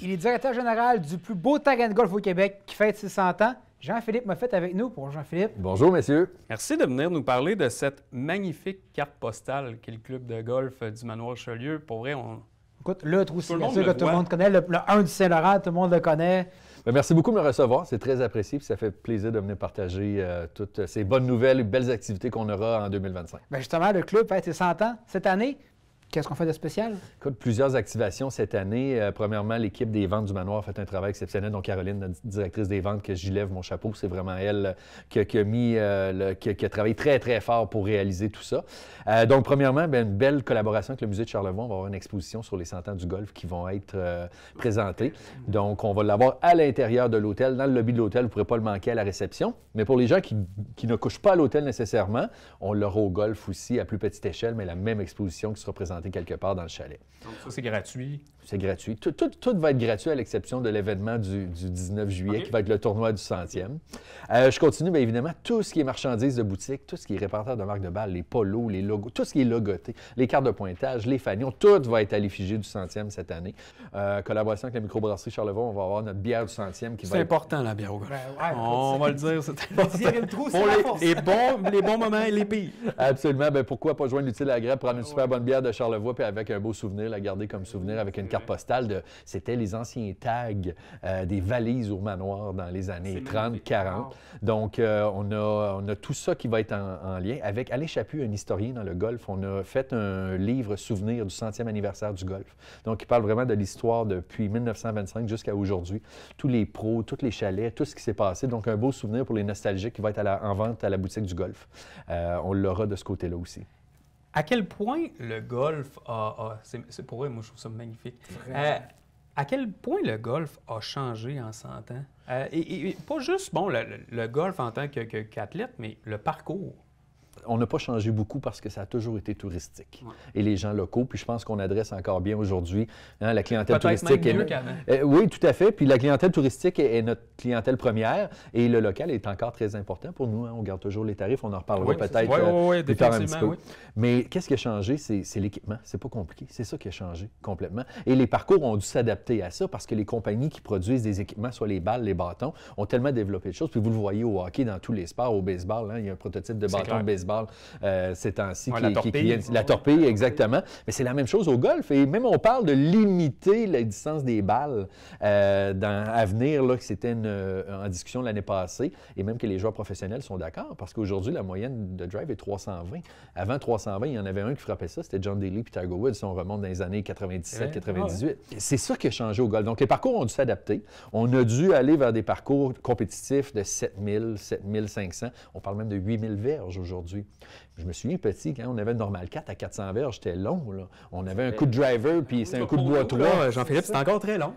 Il est directeur général du plus beau terrain de golf au Québec qui fête ses 100 ans. Jean-Philippe Moffett avec nous. Bonjour Jean-Philippe. Bonjour messieurs. Merci de venir nous parler de cette magnifique carte postale qu'est le club de golf du Manoir Richelieu. Pour vrai, Écoute, le trou Tout le monde signature que le tout le voit. monde connaît, le 1 du Saint-Laurent, tout le monde le connaît. Bien, merci beaucoup de me recevoir. C'est très apprécié. Puis ça fait plaisir de venir partager toutes ces bonnes nouvelles et belles activités qu'on aura en 2025. Bien justement, le club fête ses 100 ans cette année. Qu'est-ce qu'on fait de spécial? Écoute, plusieurs activations cette année. Premièrement, l'équipe des ventes du Manoir a fait un travail exceptionnel. Donc, Caroline, notre directrice des ventes, que j'y lève mon chapeau, c'est vraiment elle qui a travaillé très, très fort pour réaliser tout ça. Donc, premièrement, bien, une belle collaboration avec le Musée de Charlevoix. On va avoir une exposition sur les 100 ans du golf qui vont être présentées. Donc, on va l'avoir à l'intérieur de l'hôtel, dans le lobby de l'hôtel. Vous ne pourrez pas le manquer à la réception. Mais pour les gens qui ne couchent pas à l'hôtel nécessairement, on l'aura au golf aussi à plus petite échelle, mais la même exposition qui sera présentée quelque part dans le chalet. Donc ça, c'est gratuit. C'est gratuit. Tout va être gratuit à l'exception de l'événement du 19 juillet qui va être le tournoi du 100e. Je continue, bien évidemment, tout ce qui est marchandises de boutique, tout ce qui est répertoire de marque de balles, les polos, les logos, tout ce qui est logoté, les cartes de pointage, les fanions, tout va être à l'effigie du 100e cette année. Collaboration avec la microbrasserie Charlevoix, on va avoir notre bière du 100e qui va C'est être... important, la bière au golf. Ben, ouais, On va le dire, c'est important. Tirer le trou, c'est Pour la force. les bons moments et les pires. Absolument. Bien, pourquoi pas joindre l'utile à l'agréable, prendre une super bonne bière de Charlevoix puis avec un beau souvenir, la garder comme souvenir avec une carte postale de... C'était les anciens tags des valises au manoir dans les années 30, 40. Donc, on a tout ça qui va être en lien avec Alain Chaput, un historien dans le golf. On a fait un livre souvenir du 100e anniversaire du golf. Donc, il parle vraiment de l'histoire depuis 1925 jusqu'à aujourd'hui. Tous les pros, tous les chalets, tout ce qui s'est passé. Donc, un beau souvenir pour les nostalgiques qui va être en vente à la boutique du golf. On l'aura de ce côté-là aussi. À quel point le golf c'est pour eux, moi, je trouve ça magnifique. À quel point le golf a changé en 100 ans? Et pas juste, bon, le golf en tant qu'athlète, mais le parcours. On n'a pas changé beaucoup parce que ça a toujours été touristique. Ouais. Et les gens locaux, puis je pense qu'on adresse encore bien aujourd'hui la clientèle Peut-être touristique. même mieux qu'avant. Oui, tout à fait. Puis la clientèle touristique est notre clientèle première et le local est encore très important pour nous. On garde toujours les tarifs. On en reparlera peut-être plus tard un petit peu. Oui. Mais qu'est-ce qui a changé? C'est l'équipement. C'est pas compliqué. C'est ça qui a changé complètement. Et les parcours ont dû s'adapter à ça parce que les compagnies qui produisent des équipements, soit les balles, les bâtons, ont tellement développé de choses. Puis vous le voyez au hockey, dans tous les sports, au baseball, il y a un prototype de bâton de baseball ces temps-ci la torpille. La torpille, exactement. Mais c'est la même chose au golf. Et même on parle de limiter la distance des balles à venir, là, que c'était en discussion l'année passée, et même que les joueurs professionnels sont d'accord, parce qu'aujourd'hui, la moyenne de drive est 320. Avant 320, il y en avait un qui frappait ça, c'était John Daly puis Tiger Woods, si on remonte dans les années 97-98. C'est ça qui a changé au golf. Donc, les parcours ont dû s'adapter. On a dû aller vers des parcours compétitifs de 7000, 7500. On parle même de 8000 verges aujourd'hui. Je me souviens petit, quand on avait le Normal 4 à 400 verges, c'était long, là. On avait un coup de driver, puis c'est un coup de bois 3. Jean-Philippe, c'est encore très long.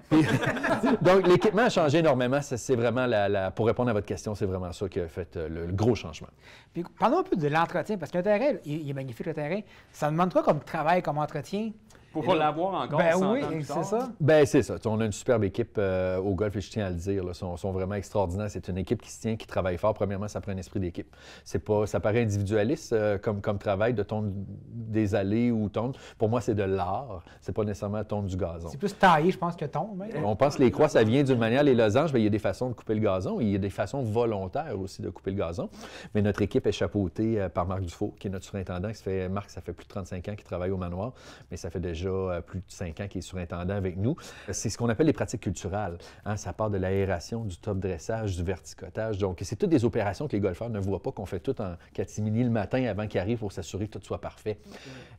Donc, l'équipement a changé énormément. C'est vraiment, pour répondre à votre question, c'est vraiment ça qui a fait le gros changement. Puis parlons un peu de l'entretien, parce que le terrain, il est magnifique, le terrain. Ça demande quoi comme travail, comme entretien? Pour pas l'avoir encore. Ben 100 oui, ans plus c'est tard. ça. Bien, c'est ça. On a une superbe équipe au golf, et je tiens à le dire. Ils sont vraiment extraordinaires. C'est une équipe qui se tient, qui travaille fort. Premièrement, ça prend un esprit d'équipe. Ça paraît individualiste comme travail de tondre des allées ou tondre. Pour moi, c'est de l'art. C'est pas nécessairement tondre du gazon. C'est plus taillé, je pense, que tombe. On pense que les croix, ça vient d'une manière. Les losanges, bien, il y a des façons de couper le gazon. Il y a des façons volontaires aussi de couper le gazon. Mais notre équipe est chapeautée par Marc Dufault, qui est notre surintendant. Marc, ça fait plus de 35 ans qu'il travaille au manoir, mais ça fait déjà plus de 5 ans qu'il est surintendant avec nous. C'est ce qu'on appelle les pratiques culturelles. Ça part de l'aération, du top dressage, du verticotage. Donc, c'est toutes des opérations que les golfeurs ne voient pas, qu'on fait tout en catimini le matin avant qu'ils arrivent pour s'assurer que tout soit parfait.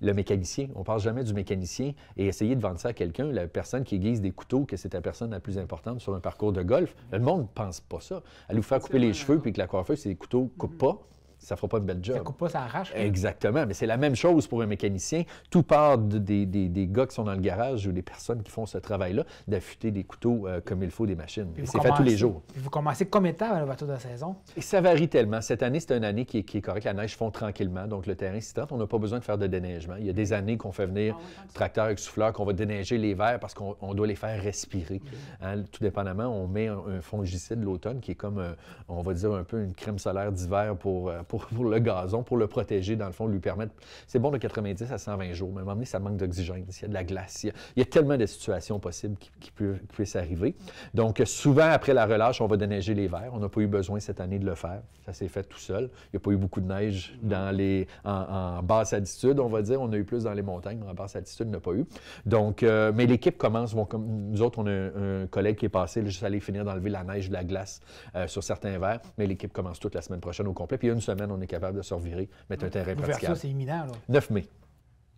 Le mécanicien, on ne parle jamais du mécanicien et essayer de vendre ça à quelqu'un, la personne qui aiguise des couteaux, que c'est la personne la plus importante sur un parcours de golf. Le monde ne pense pas ça. Aller vous faire couper les cheveux puis que la coiffeuse, si les couteaux ne coupent pas, ça ne fera pas une belle job. Ça coupe pas, ça arrache. Exactement, mais c'est la même chose pour un mécanicien. Tout part des gars qui sont dans le garage ou des personnes qui font ce travail-là, d'affûter des couteaux comme il faut des machines. C'est fait tous les jours. Puis vous commencez combien de temps avant l'ouverture de la saison? Et ça varie tellement. Cette année, c'est une année qui est correcte. La neige fond tranquillement, donc le terrain s'y tente. On n'a pas besoin de faire de déneigement. Il y a des années qu'on fait venir tracteur avec souffleur, qu'on va déneiger les verres parce qu'on doit les faire respirer. Tout dépendamment, on met un fongicide l'automne qui est comme, on va dire, un peu une crème solaire d'hiver pour pour le gazon, pour le protéger, dans le fond, lui permettre... C'est bon de 90 à 120 jours, mais à un moment donné, ça manque d'oxygène. S'il y a de la glace, il y a tellement de situations possibles qui puissent arriver. Donc, souvent, après la relâche, on va déneiger les verres. On n'a pas eu besoin cette année de le faire. Ça s'est fait tout seul. Il n'y a pas eu beaucoup de neige en basse altitude, on va dire. On a eu plus dans les montagnes, mais en basse altitude, on n'a pas eu. Donc, mais l'équipe commence, nous autres, on a un collègue qui est passé, juste aller finir d'enlever la neige, de la glace sur certains verres, mais l'équipe commence toute la semaine prochaine au complet. Puis une semaine, on est capable de se revirer, mettre un terrain praticable. Ça, c'est imminent, là. 9 mai.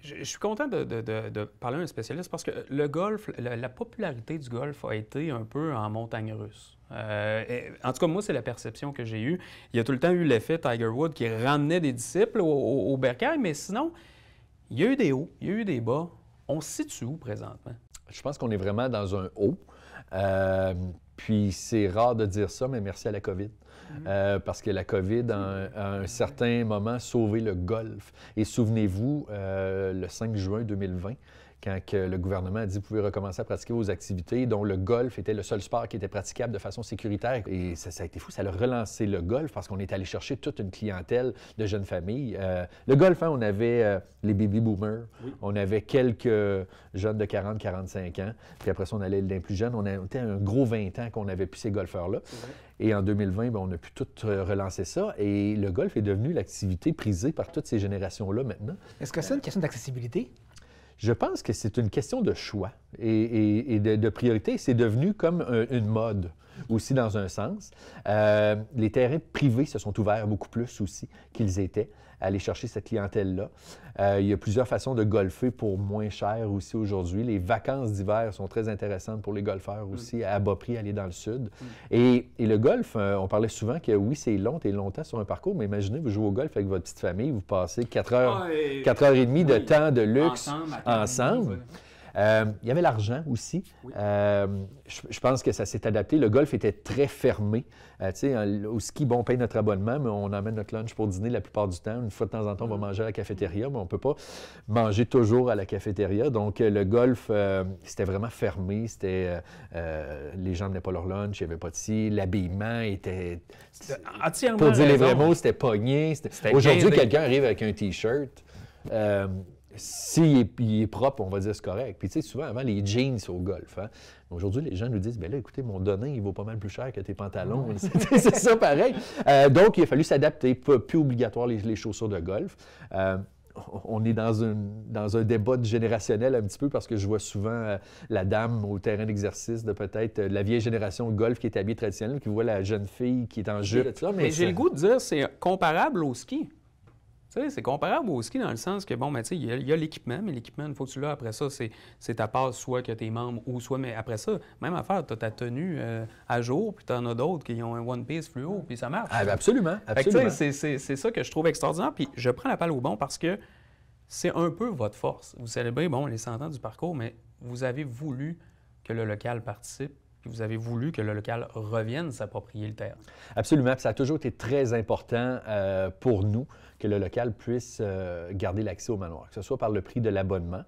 Je suis content de parler à un spécialiste parce que le golf, la popularité du golf a été un peu en montagne russe. En tout cas, moi, c'est la perception que j'ai eue. Il y a tout le temps eu l'effet Tiger Woods qui ramenait des disciples au bercail, mais sinon, il y a eu des hauts, il y a eu des bas. On se situe où présentement? Je pense qu'on est vraiment dans un haut. Puis c'est rare de dire ça, mais merci à la COVID. Parce que la COVID a à un certain moment sauvé le golf. Et souvenez-vous, le 5 juin 2020, quand le gouvernement a dit que vous pouvez recommencer à pratiquer vos activités, dont le golf était le seul sport qui était praticable de façon sécuritaire. Et ça a été fou, ça a relancé le golf parce qu'on est allé chercher toute une clientèle de jeunes familles. Le golf, on avait les baby boomers, on avait quelques jeunes de 40-45 ans, puis après ça, on allait les plus jeunes. On était un gros 20 ans qu'on n'avait plus ces golfeurs-là. Et en 2020, bien, on a pu tout relancer ça. Et le golf est devenu l'activité prisée par toutes ces générations-là maintenant. Est-ce que c'est une question d'accessibilité? Je pense que c'est une question de choix et de priorité. C'est devenu comme une mode aussi dans un sens. Les terrains privés se sont ouverts beaucoup plus aussi qu'ils étaient à aller chercher cette clientèle-là. Il y a plusieurs façons de golfer pour moins cher aussi aujourd'hui. Les vacances d'hiver sont très intéressantes pour les golfeurs aussi, à bas prix, aller dans le sud. Et le golf, on parlait souvent que oui, c'est long, t'es longtemps sur un parcours, mais imaginez, vous jouez au golf avec votre petite famille, vous passez 4 heures et demie de temps de luxe ensemble. Il y avait l'argent aussi. Je pense que ça s'est adapté. Le golf était très fermé. Au ski, bon, on paye notre abonnement, mais on emmène notre lunch pour dîner la plupart du temps. Une fois de temps en temps, on va manger à la cafétéria, mais on ne peut pas manger toujours à la cafétéria. Donc, le golf, c'était vraiment fermé. Les gens n'amenaient pas leur lunch, il n'y avait pas de ci. L'habillement était... Pour dire les vrais mots, c'était pogné. Aujourd'hui, quelqu'un arrive avec un T-shirt. S'il est propre, on va dire c'est correct. Puis tu sais, souvent, avant, les jeans au golf. Hein? Aujourd'hui, les gens nous disent, bien là, écoutez, mon donné, il vaut pas mal plus cher que tes pantalons. C'est ça, pareil. Donc, il a fallu s'adapter. Plus obligatoire les chaussures de golf. On est dans un débat générationnel un petit peu parce que je vois souvent la dame au terrain d'exercice de peut-être la vieille génération de golf qui est habillée traditionnelle, qui voit la jeune fille qui est en jupe. Mais j'ai le goût de dire c'est comparable au ski. C'est comparable au ski dans le sens que, bon, ben, tu sais, il y a l'équipement, mais l'équipement, une fois que tu l'as, après ça, c'est ta passe, soit que tes membres ou soit, mais après ça, même affaire, tu as ta tenue à jour, puis tu en as d'autres qui ont un One Piece fluo, puis ça marche. Ah, absolument, absolument. C'est ça que je trouve extraordinaire, puis je prends la balle au bon parce que c'est un peu votre force. Vous célébrez, bon, les 100 ans du parcours, mais vous avez voulu que le local participe. Vous avez voulu que le local revienne s'approprier le terrain. Absolument. Puis ça a toujours été très important pour nous que le local puisse garder l'accès au manoir, que ce soit par le prix de l'abonnement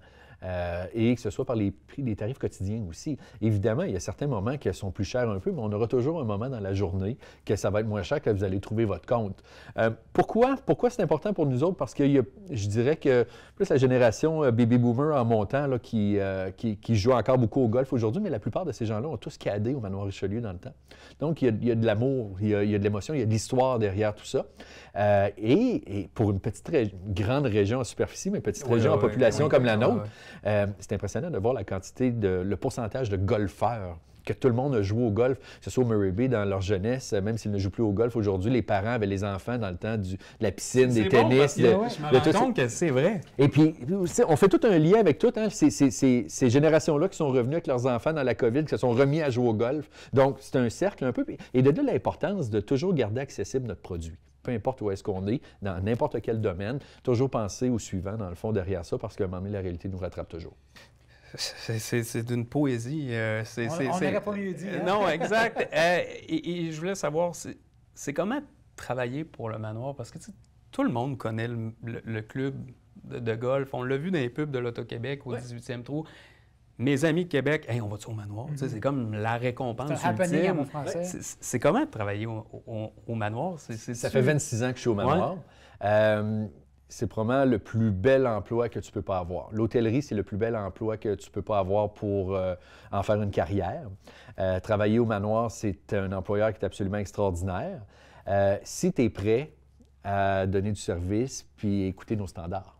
et que ce soit par les prix des tarifs quotidiens aussi. Évidemment, il y a certains moments qui sont plus chers un peu, mais on aura toujours un moment dans la journée que ça va être moins cher que vous allez trouver votre compte. Pourquoi c'est important pour nous autres? Parce que je dirais que plus la génération baby boomer en montant là, qui joue encore beaucoup au golf aujourd'hui, mais la plupart de ces gens-là ont tous cadé au manoir Richelieu dans le temps. Donc, il y a de l'amour, il y a de l'émotion, il y a de l'histoire derrière tout ça. Et pour une grande région en superficie, mais petite région en population comme la nôtre, c'est impressionnant de voir le pourcentage de golfeurs que tout le monde a joué au golf, que ce soit au Murray Bay dans leur jeunesse, même s'ils ne jouent plus au golf aujourd'hui, les parents avaient les enfants dans le temps de la piscine, des tennis. Je me rends compte que c'est vrai. Et puis, on fait tout un lien avec tout. Hein, ces générations-là qui sont revenues avec leurs enfants dans la COVID, qui se sont remis à jouer au golf. Donc, c'est un cercle un peu. Et de là, l'importance de toujours garder accessible notre produit. Peu importe où est-ce qu'on est, dans n'importe quel domaine, toujours penser au suivant, dans le fond, derrière ça, parce qu'à un moment donné, la réalité nous rattrape toujours. C'est d'une poésie. On n'aurait pas mieux dit. Hein? Non, exact. Et je voulais savoir, c'est comment travailler pour le manoir? Parce que tout le monde connaît le club de golf. On l'a vu dans les pubs de l'Auto-Québec au 18e trou. mes amis de Québec, hey, on va-tu au manoir? Tu sais, c'est comme la récompense C'est un happening en ultime. bon français. C'est comment de travailler au manoir? Ça fait 26 ans que je suis au manoir. C'est probablement le plus bel emploi que tu peux pas avoir. L'hôtellerie, c'est le plus bel emploi que tu peux pas avoir pour en faire une carrière. Travailler au manoir, c'est un employeur qui est absolument extraordinaire. Si tu es prêt à donner du service puis écouter nos standards.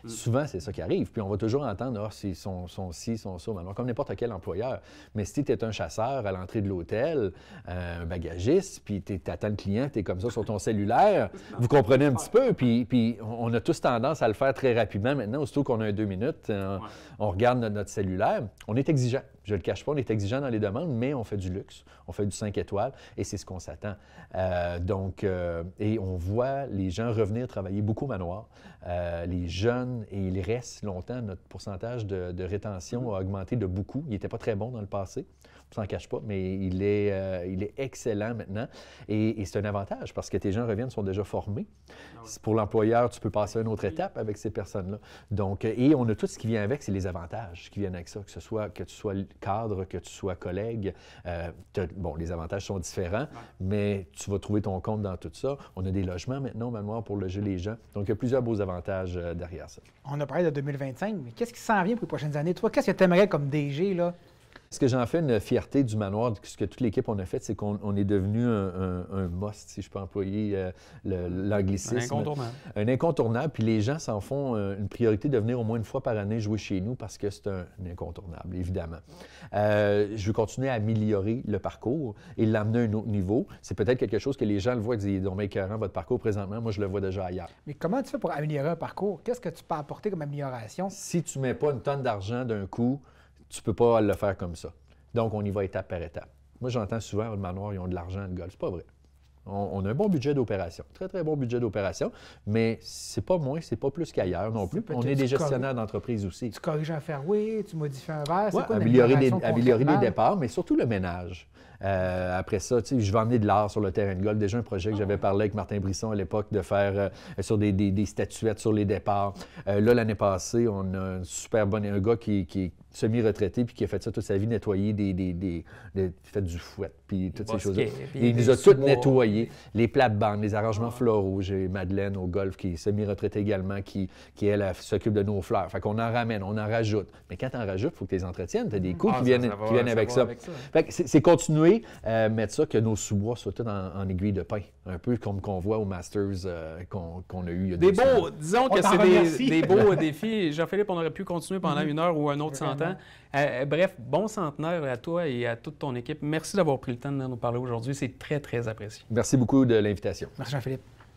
Souvent, c'est ça qui arrive. Puis on va toujours entendre, ils sont ci, sont ça, maintenant, comme n'importe quel employeur. Mais si tu es un chasseur à l'entrée de l'hôtel, un bagagiste, puis tu attends le client, tu es comme ça sur ton cellulaire, vous comprenez un petit peu. Puis on a tous tendance à le faire très rapidement maintenant. Aussitôt qu'on a 2 minutes, on regarde notre cellulaire. On est exigeant. Je ne le cache pas, on est exigeant dans les demandes, mais on fait du luxe, on fait du 5 étoiles et c'est ce qu'on s'attend. Et on voit les gens revenir travailler beaucoup au manoir. Les jeunes, et ils restent longtemps. Notre pourcentage de rétention a augmenté de beaucoup. Il n'était pas très bon dans le passé, on ne s'en cache pas, mais il est excellent maintenant. Et c'est un avantage parce que tes gens reviennent, sont déjà formés. Pour l'employeur, tu peux passer à une autre étape avec ces personnes-là. Donc, et on a tout ce qui vient avec, c'est les avantages qui viennent avec ça, que tu sois cadre, que tu sois collègue. Les avantages sont différents, mais tu vas trouver ton compte dans tout ça. On a des logements maintenant au manoir pour loger les gens. Donc, il y a plusieurs beaux avantages derrière ça. On a parlé de 2025, mais qu'est-ce qui s'en vient pour les prochaines années? Toi, qu'est-ce que tu aimerais comme DG, là? Ce que j'en fais une fierté du manoir, ce que toute l'équipe on a fait, c'est qu'on est devenu un must, si je peux employer l'anglicisme. Un incontournable. Un incontournable, puis les gens s'en font une priorité de venir au moins une fois par année jouer chez nous parce que c'est un incontournable, évidemment. Je veux continuer à améliorer le parcours et l'amener à un autre niveau. C'est peut-être quelque chose que les gens le voient et disent, « Donc, écœurant, votre parcours présentement, moi je le vois déjà ailleurs. » Mais comment tu fais pour améliorer un parcours? Qu'est-ce que tu peux apporter comme amélioration? Si tu ne mets pas une tonne d'argent d'un coup, tu ne peux pas le faire comme ça. Donc, on y va étape par étape. Moi, j'entends souvent, le manoir, ils ont de l'argent, le golf. C'est pas vrai. On a un bon budget d'opération, très, très bon budget d'opération, mais c'est pas moins, c'est pas plus qu'ailleurs non plus. On est des gestionnaires d'entreprise aussi. Tu corriges un fairway, tu modifies un verre, c'est quoi améliorer les départs, mais surtout le ménage. Après ça, je vais emmener de l'art sur le terrain de golf. Déjà un projet que j'avais parlé avec Martin Brisson à l'époque de faire sur des statuettes sur les départs. Là, l'année passée, on a un gars qui est semi-retraité puis qui a fait ça toute sa vie, nettoyer fait du fouet puis toutes ces choses-là. Il nous a tout nettoyé. Les plates-bandes, les arrangements floraux. J'ai Madeleine au golf qui est semi-retraitée également, qui elle s'occupe de nos fleurs. Fait qu'on en ramène, on en rajoute. Mais quand tu en rajoutes, il faut que tu les entretiennes. Tu as des coûts qui viennent avec ça. Fait que c'est continuer à mettre ça, que nos sous-bois soient tous en aiguille de pain. Un peu comme qu'on voit au Masters qu'on a eu il y a 2 semaines. Disons que c'est des beaux défis. Jean-Philippe, on aurait pu continuer pendant 1 heure ou un autre 100 ans. Bref, bon centenaire à toi et à toute ton équipe. Merci d'avoir pris le temps de nous parler aujourd'hui. C'est très, très apprécié. Merci beaucoup de l'invitation. Merci Jean-Philippe.